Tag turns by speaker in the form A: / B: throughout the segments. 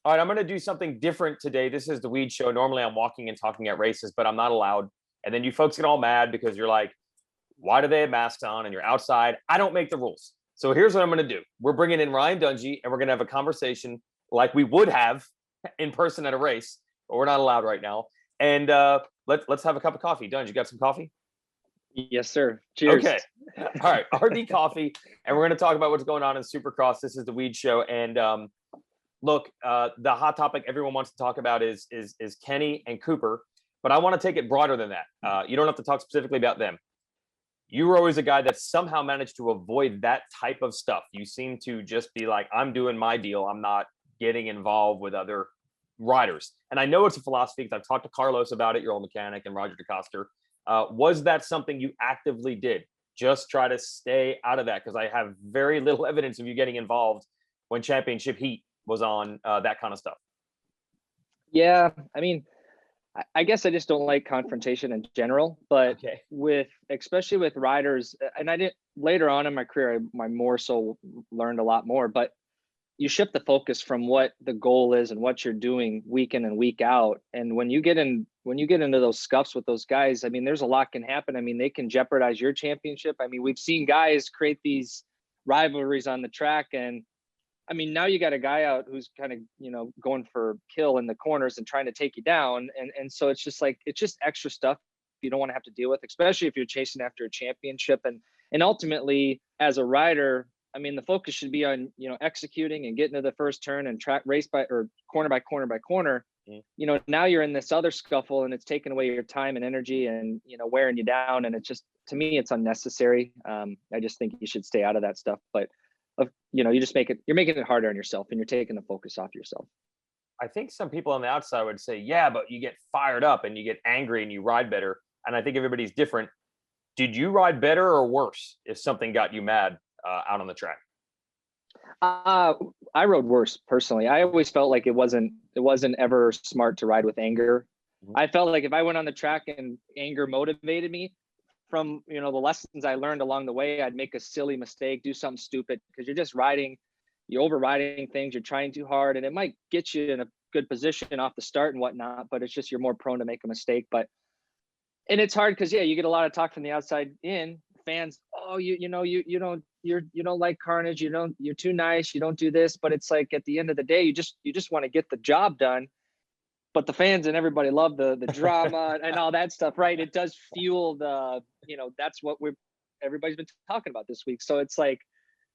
A: All right, I'm going to do something different today. This is the Weege Show. Normally I'm walking and talking at races, but I'm not allowed. And then you folks get all mad because you're like, why do they have masks on and you're outside? I don't make the rules. So here's what I'm going to do. We're bringing in Ryan Dungey, and we're going to have a conversation like we would have in person at a race, but we're not allowed right now. And let's have a cup of coffee. Dungey, you got some coffee?
B: Yes, sir. Cheers.
A: Okay. All right. RD coffee. And we're going to talk about what's going on in Supercross. This is the Weege Show. And look, the hot topic everyone wants to talk about is Kenny and Cooper. But I want to take it broader than that. You don't have to talk specifically about them. You were always a guy that somehow managed to avoid that type of stuff. You seem to just be like, I'm doing my deal. I'm not getting involved with other riders. And I know it's a philosophy because I've talked to Carlos about it, your old mechanic, and Roger DeCoster. Was that something you actively did? Just try to stay out of that, because I have very little evidence of you getting involved when championship heat was on, that kind of stuff.
B: Yeah, I mean, I guess I just don't like confrontation in general, but especially with riders, and I didn't later on in my career, I more so learned a lot more, but you shift the focus from what the goal is and what you're doing week in and week out. And when you get into those scuffs with those guys, I mean, there's a lot can happen. I mean, they can jeopardize your championship. I mean, we've seen guys create these rivalries on the track, and I mean, now you got a guy out who's kind of, going for kill in the corners and trying to take you down. And so it's just extra stuff you don't want to have to deal with, especially if you're chasing after a championship. And ultimately, as a rider, I mean, the focus should be on, executing and getting to the first turn and track race or corner by corner by corner. Mm-hmm. Now you're in this other scuffle and it's taking away your time and energy and, wearing you down. And it's just, to me, it's unnecessary. I just think you should stay out of that stuff. But you're making it harder on yourself and you're taking the focus off yourself.
A: I think some people on the outside would say, yeah, but you get fired up and you get angry and you ride better. And I think everybody's different. Did you ride better or worse if something got you mad out on the track?
B: I rode worse personally. I always felt like it wasn't ever smart to ride with anger. Mm-hmm. I felt like if I went on the track and anger motivated me, from the lessons I learned along the way, I'd make a silly mistake, do something stupid, because you're just you're overriding things, you're trying too hard, and it might get you in a good position off the start and whatnot, but it's just you're more prone to make a mistake. And it's hard because you get a lot of talk from the outside in. Fans, oh, you don't like carnage, you're too nice, you don't do this. But it's like at the end of the day, you just want to get the job done. But the fans and everybody love the drama and all that stuff, right? It does fuel the, that's what everybody's been talking about this week. So it's like,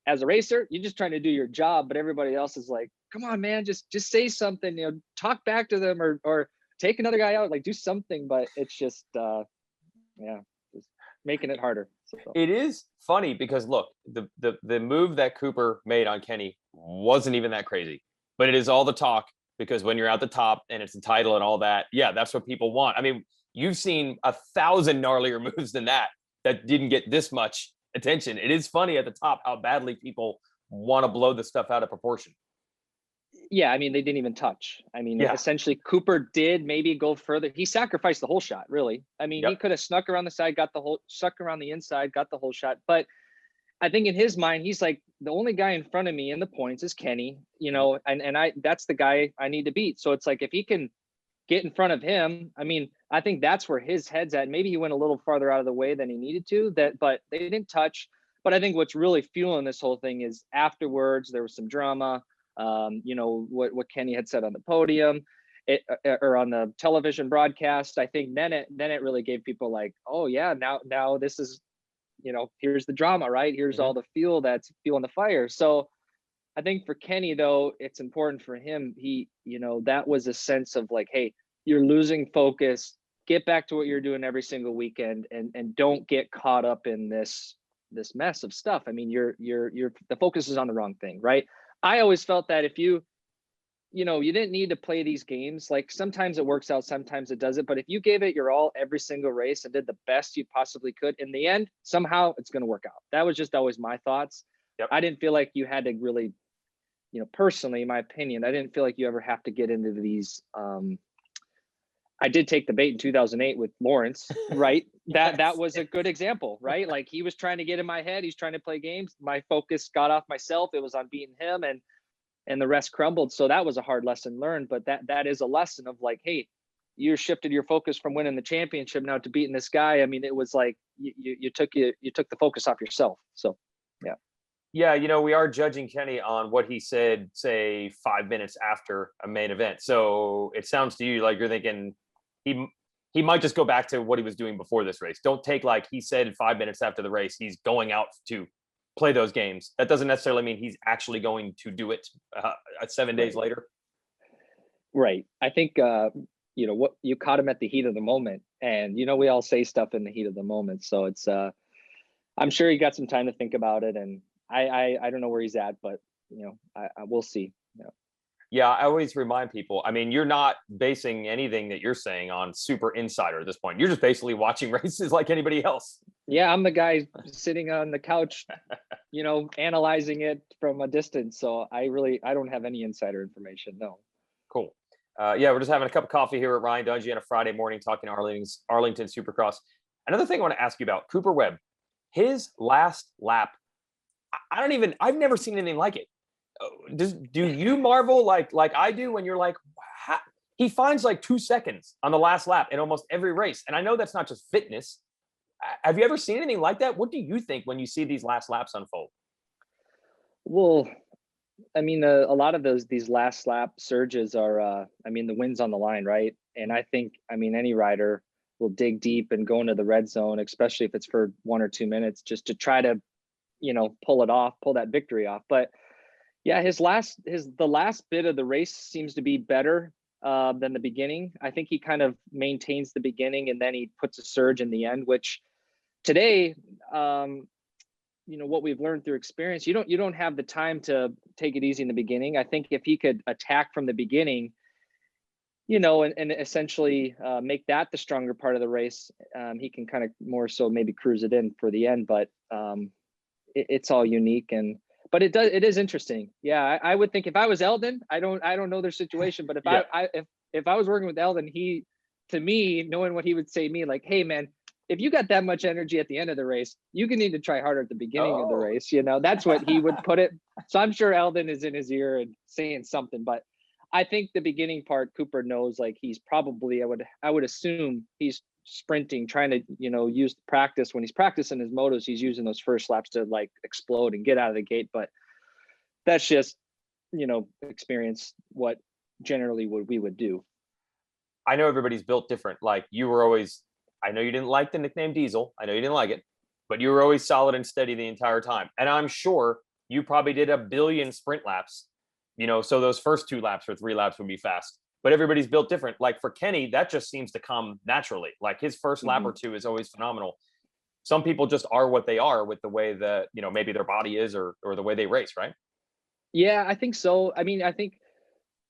B: as a racer, you're just trying to do your job, but everybody else is like, come on, man, just say something, talk back to them or take another guy out, like do something. But it's just, just making it harder. So.
A: It is funny because look, the move that Cooper made on Kenny wasn't even that crazy, but it is all the talk. Because when you're at the top and it's a title and all that, that's what people want. I mean, you've seen 1,000 gnarlier moves than that didn't get this much attention. It is funny at the top how badly people want to blow this stuff out of proportion.
B: Yeah, I mean, they didn't even touch. I mean, essentially, Cooper did maybe go further. He sacrificed the whole shot, really. I mean, He could have snuck around the side, stuck around the inside, got the whole shot. But I think in his mind, he's like, the only guy in front of me in the points is Kenny, and that's the guy I need to beat. So it's like, if he can get in front of him, I mean, I think that's where his head's at. Maybe he went a little farther out of the way than he needed to, but they didn't touch. But I think what's really fueling this whole thing is afterwards, there was some drama, what Kenny had said on the podium or on the television broadcast. I think then it really gave people like, oh yeah, now this is, here's the drama, right? Here's all the fuel that's fueling the fire. So I think for Kenny, though, it's important for him. He, that was a sense of like, hey, you're losing focus. Get back to what you're doing every single weekend and don't get caught up in this mess of stuff. I mean, you're the focus is on the wrong thing, right? I always felt that if you didn't need to play these games. Like sometimes it works out, sometimes it doesn't. But if you gave it your all every single race and did the best you possibly could, in the end, somehow it's going to work out. That was just always my thoughts. Yep. I didn't feel like you had to really, personally, in my opinion, I didn't feel like you ever have to get into these. I did take the bait in 2008 with Lawrence, right? That was a good example, right? Like he was trying to get in my head. He's trying to play games. My focus got off myself. It was on beating him. And and the rest crumbled. So that was a hard lesson learned, but that is a lesson of like, hey, you shifted your focus from winning the championship now to beating this guy. I mean, it was like you took the focus off yourself. So yeah.
A: Yeah, we are judging Kenny on what he said, say 5 minutes after a main event. So it sounds to you like you're thinking he might just go back to what he was doing before this race. Don't take like he said 5 minutes after the race, he's going out to play those games. That doesn't necessarily mean he's actually going to do it 7 days later.
B: Right. I think, what you caught him at the heat of the moment, and, we all say stuff in the heat of the moment. So it's, I'm sure he got some time to think about it, and I don't know where he's at, but I we'll see.
A: Yeah, I always remind people, I mean, you're not basing anything that you're saying on super insider at this point. You're just basically watching races like anybody else.
B: Yeah, I'm the guy sitting on the couch, analyzing it from a distance. So I don't have any insider information. No.
A: Cool. Yeah, we're just having a cup of coffee here at Ryan Dungey on a Friday morning talking Arlington Supercross. Another thing I want to ask you about, Cooper Webb, his last lap, I've never seen anything like it. Do you marvel like I do when you're like, wow, he finds like 2 seconds on the last lap in almost every race? And I know that's not just fitness. Have you ever seen anything like that? What do you think when you see these last laps unfold?
B: Well, I mean, a lot of these last lap surges are, the win's on the line, right? And I think, any rider will dig deep and go into the red zone, especially if it's for 1 or 2 minutes, just to try to, pull that victory off. But yeah, the last bit of the race seems to be better than the beginning. I think he kind of maintains the beginning and then he puts a surge in the end, which today, what we've learned through experience, you don't have the time to take it easy in the beginning. I think if he could attack from the beginning, and essentially make that the stronger part of the race, he can kind of more so maybe cruise it in for the end. But it's all unique, but it is interesting. Yeah, I would think if I was Eldon, I don't know their situation, but if I was working with Eldon, to me, knowing what he would say to me, like, hey man, if you got that much energy at the end of the race, you can need to try harder at the beginning of the race. That's what he would put it. So I'm sure Eldon is in his ear and saying something, but I think the beginning part, Cooper knows, like he's probably, I would assume he's sprinting, trying to, use practice. When he's practicing his motos, he's using those first laps to like explode and get out of the gate. But that's just, experience what generally we would do.
A: I know everybody's built different. Like you were always, I know you didn't like the nickname Diesel. I know you didn't like it, but you were always solid and steady the entire time. And I'm sure you probably did a billion sprint laps, so those first 2 laps or 3 laps would be fast. But everybody's built different. Like for Kenny, that just seems to come naturally. Like his first lap or 2 is always phenomenal. Some people just are what they are with the way that, maybe their body is or the way they race, right?
B: Yeah, I think so. I think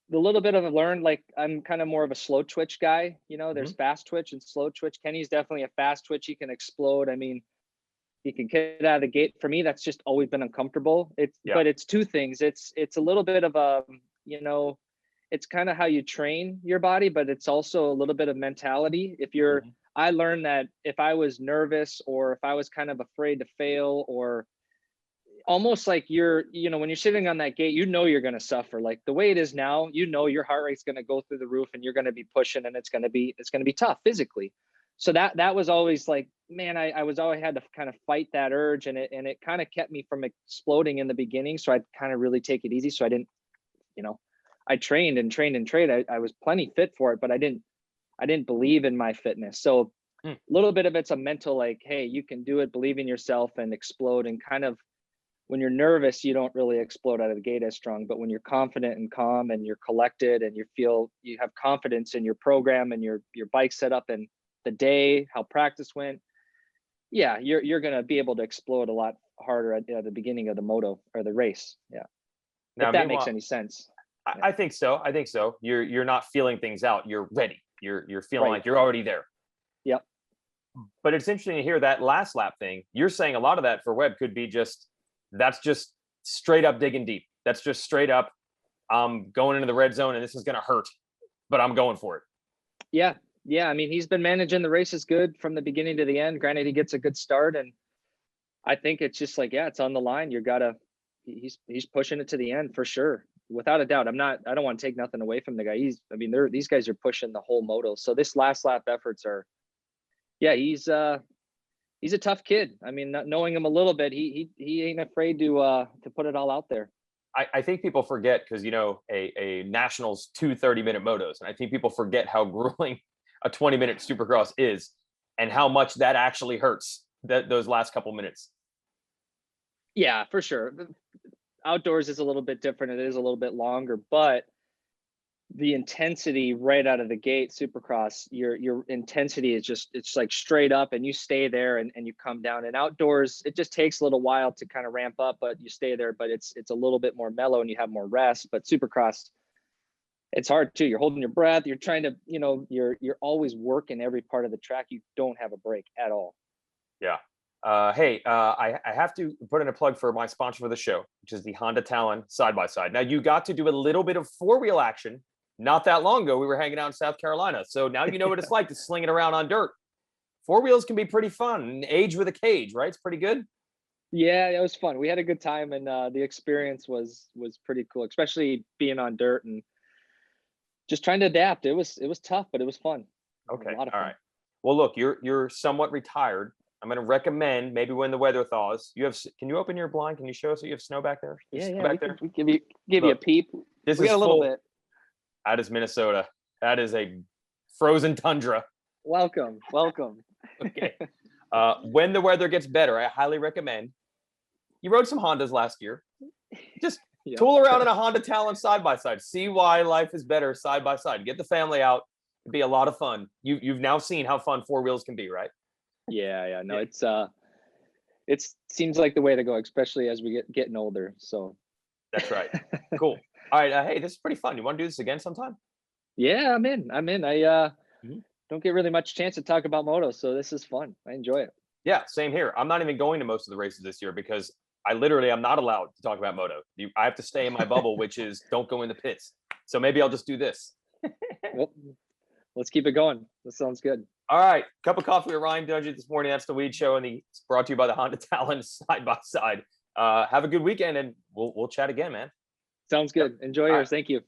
B: the little bit of a learn, like I'm kind of more of a slow twitch guy. There's fast twitch and slow twitch. Kenny's definitely a fast twitch. He can explode. He can get out of the gate. For me, that's just always been uncomfortable. But it's 2 things. It's a little bit of a, it's kind of how you train your body, but it's also a little bit of mentality. If you're, I learned that if I was nervous or if I was kind of afraid to fail, or almost like you're, when you're sitting on that gate, you're going to suffer. Like the way it is now, your heart rate's going to go through the roof and you're going to be pushing, and it's going to be tough physically. So that was always like, man, I was always had to kind of fight that urge, and it kind of kept me from exploding in the beginning. So I'd kind of really take it easy. So I didn't, I trained and trained and trained. I was plenty fit for it, but I didn't believe in my fitness. So a little bit of it's a mental, like, hey, you can do it, believe in yourself and explode. And kind of when you're nervous, you don't really explode out of the gate as strong. But when you're confident and calm and you're collected and you have confidence in your program and your bike setup and the day, how practice went, yeah, you're going to be able to explode a lot harder at the beginning of the moto or the race. Yeah. Now, if that makes any sense.
A: I think so. You're not feeling things out. You're ready. You're feeling like you're already there.
B: Yep.
A: But it's interesting to hear that last lap thing. You're saying a lot of that for Webb could be that's just straight up digging deep. That's just straight up, I'm going into the red zone and this is going to hurt, but I'm going for it.
B: Yeah. Yeah. He's been managing the races good from the beginning to the end. Granted, he gets a good start, and I think it's just like, yeah, it's on the line. He's pushing it to the end for sure. without a doubt. I don't want to take nothing away from the guy. These guys are pushing the whole moto. So this last lap efforts are, he's a tough kid. I mean, not knowing him a little bit, he ain't afraid to put it all out there.
A: I think people forget because, a nationals 2 30-minute motos. And I think people forget how grueling a 20-minute Supercross is and how much that actually hurts those last couple minutes.
B: Yeah, for sure. Outdoors is a little bit different. It is a little bit longer, but the intensity right out of the gate, Supercross, your intensity is it's like straight up, and you stay there and you come down. And outdoors, it just takes a little while to kind of ramp up, but you stay there, but it's a little bit more mellow and you have more rest. But Supercross, it's hard too. You're holding your breath. You're trying to, you're always working every part of the track. You don't have a break at all.
A: Yeah. I have to put in a plug for my sponsor for the show, which is the Honda Talon Side-by-Side. Now, you got to do a little bit of four-wheel action not that long ago. We were hanging out in South Carolina. So now you know what it's like to sling it around on dirt. Four wheels can be pretty fun. Age with a cage, right? It's pretty good.
B: Yeah, it was fun. We had a good time, and the experience was pretty cool, especially being on dirt and just trying to adapt. It was tough, but it was fun.
A: Okay.
B: A lot of fun.
A: All right. Well, look, you're somewhat retired. I'm going to recommend maybe when the weather thaws. Can you open your blind? Can you show us that you have snow back there?
B: We give you a peep.
A: This
B: we
A: is
B: got a little
A: full,
B: bit.
A: That is Minnesota. That is a frozen tundra.
B: Welcome.
A: Okay. When the weather gets better, I highly recommend. You rode some Hondas last year. Just tool around in a Honda Talon side-by-side. See why life is better side-by-side. Get the family out. It'd be a lot of fun. You've now seen how fun four wheels can be, right?
B: Yeah. No, it seems like the way to go, especially as we getting older. So
A: that's right. Cool. All right. Hey, this is pretty fun. You want to do this again sometime?
B: Yeah, I'm in. I don't get really much chance to talk about moto, so this is fun. I enjoy it.
A: Yeah, same here. I'm not even going to most of the races this year because I literally am not allowed to talk about moto. I have to stay in my bubble, which is don't go in the pits. So maybe I'll just do this.
B: Well, let's keep it going. That sounds good.
A: All right. Cup of coffee with Ryan Dungey this morning. That's the Weege Show, and it's brought to you by the Honda Talon Side-by-Side. Have a good weekend, and we'll chat again, man.
B: Sounds good. Enjoy yours. Thank you.